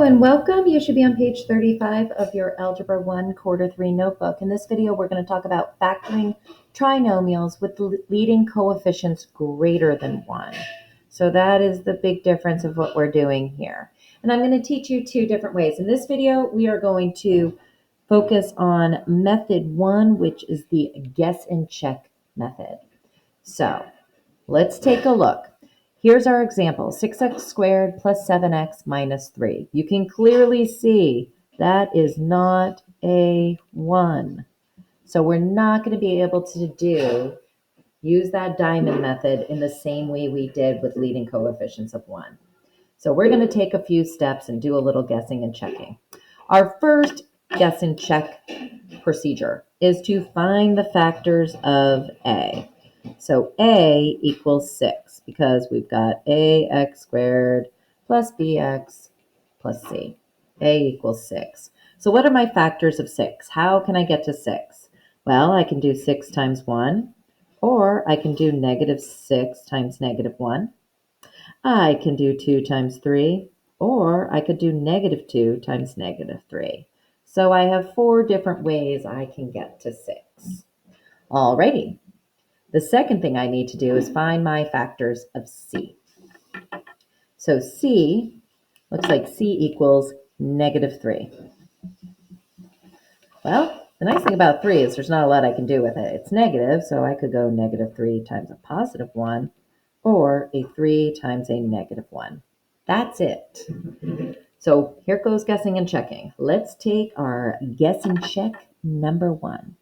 and welcome. You should be on page 35 of your Algebra 1 Quarter 3 notebook. In this video, we're going to talk about factoring trinomials with leading coefficients greater than 1. So that is the big difference of what we're doing here. And I'm going to teach you two different ways. In this video, we are going to focus on method 1, which is the guess and check method. So let's take a look. Here's our example, 6x squared plus 7x minus 3. You can clearly see that is not a 1. So we're not going to be able to use that diamond method in the same way we did with leading coefficients of 1. So we're going to take a few steps and do a little guessing and checking. Our first guess and check procedure is to find the factors of A. So A equals 6 because we've got ax squared plus bx plus c. A equals 6. So what are my factors of 6? How can I get to 6? Well, I can do 6 times 1, or I can do negative 6 times negative 1. I can do 2 times 3, or I could do negative 2 times negative 3. So I have 4 different ways I can get to 6. Alrighty. The second thing I need to do is find my factors of C. So C looks like C equals negative 3. Well, the nice thing about 3 is there's not a lot I can do with it. It's negative, so I could go negative 3 times a positive 1, or a 3 times a negative 1. That's it. So here goes guessing and checking. Let's take our guess and check number 1.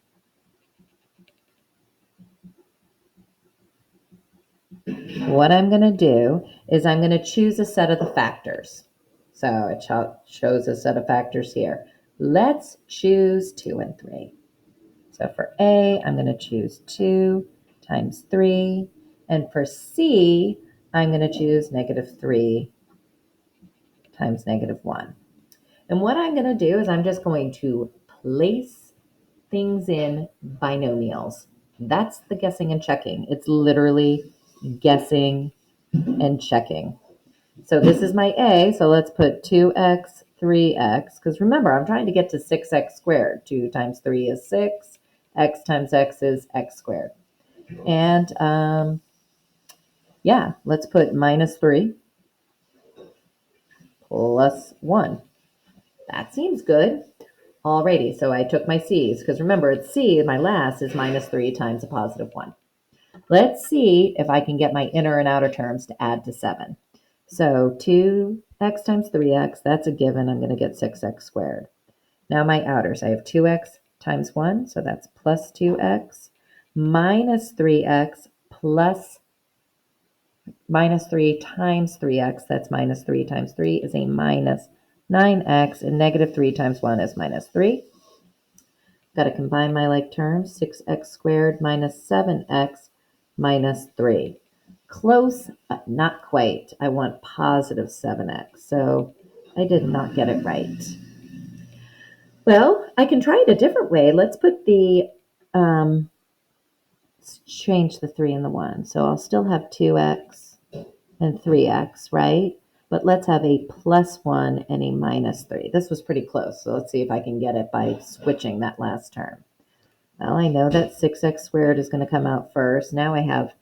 What I'm going to do is I'm going to choose a set of the factors. So it shows a set of factors here. Let's choose 2 and 3. So for A, I'm going to choose 2 times 3. And for C, I'm going to choose negative 3 times negative 1. And what I'm going to do is I'm just going to place things in binomials. That's the guessing and checking. It's literally guessing and checking. So this is my A, so let's put 2x, 3x, because remember, I'm trying to get to 6x squared. 2 times 3 is 6, x times x is x squared. And let's put minus 3 plus 1. That seems good. Alrighty, so I took my C's, because remember, it's C, my last is minus 3 times a positive 1. Let's see if I can get my inner and outer terms to add to 7. So 2x times 3x, that's a given. I'm going to get 6x squared. Now my outers, I have 2x times 1, so that's plus 2x, minus 3x plus minus 3 times 3x, that's minus 3 times 3 is a minus 9x, and negative 3 times 1 is minus 3. Got to combine my like terms, 6x squared minus 7x minus 3. Close, but not quite. I want positive 7x, so I did not get it right. Well, I can try it a different way. Let's put let's change the 3 and the 1. So I'll still have 2x and 3x, right? But let's have a plus 1 and a minus 3. This was pretty close, so let's see if I can get it by switching that last term. Well, I know that 6x squared is going to come out first. Now I have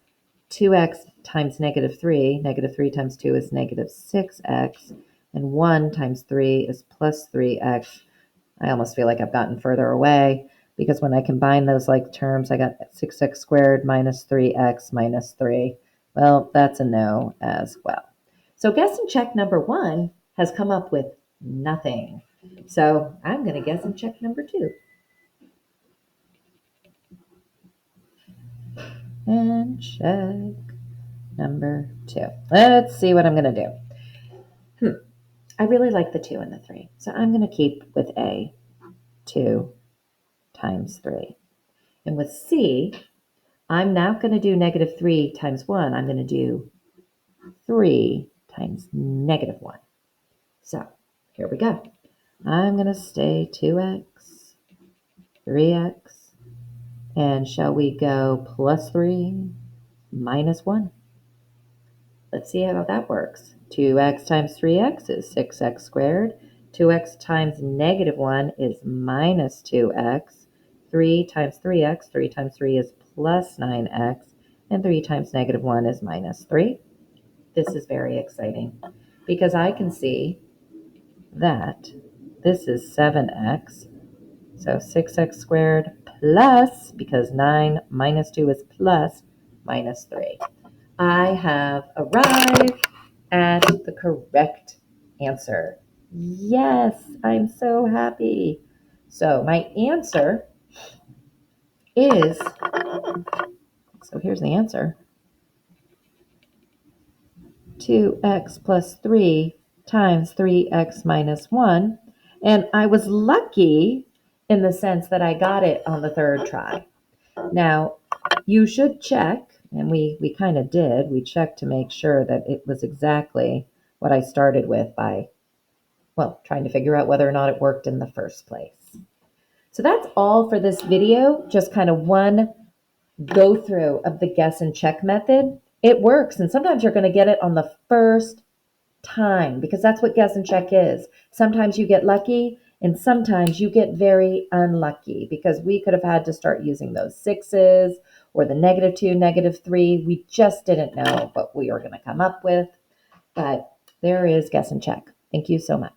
2x times negative 3. Negative 3 times 2 is negative 6x. And 1 times 3 is plus 3x. I almost feel like I've gotten further away because when I combine those like terms, I got 6x squared minus 3x minus 3. Well, that's a no as well. So guess and check number 1 has come up with nothing. So I'm going to guess and check number 2. And check number 2. Let's see what I'm going to do. I really like the 2 and the 3. So I'm going to keep with A, 2 times 3. And with C, I'm now going to do negative 3 times 1. I'm going to do 3 times negative 1. So here we go. I'm going to stay 2x, 3x, and shall we go plus 3 minus 1? Let's see how that works. 2x times 3x is 6x squared. 2x times negative 1 is minus 2x. 3 times 3x, 3 times 3 is plus 9x. And 3 times negative 1 is minus 3. This is very exciting because I can see that this is 7x. So 6x squared plus, because 9 minus 2 is plus, minus 3. I have arrived at the correct answer. Yes, I'm so happy. So my answer is, so here's the answer, 2x plus 3 times 3x minus 1. And I was lucky in the sense that I got it on the third try. Now, you should check, and we kind of did. We checked to make sure that it was exactly what I started with by, well, trying to figure out whether or not it worked in the first place. So that's all for this video, just kind of one go through of the guess and check method. It works, and sometimes you're going to get it on the first time because that's what guess and check is. Sometimes you get lucky and sometimes you get very unlucky because we could have had to start using those sixes or the -2, -3. We just didn't know what we were going to come up with, but there is guess and check. Thank you so much.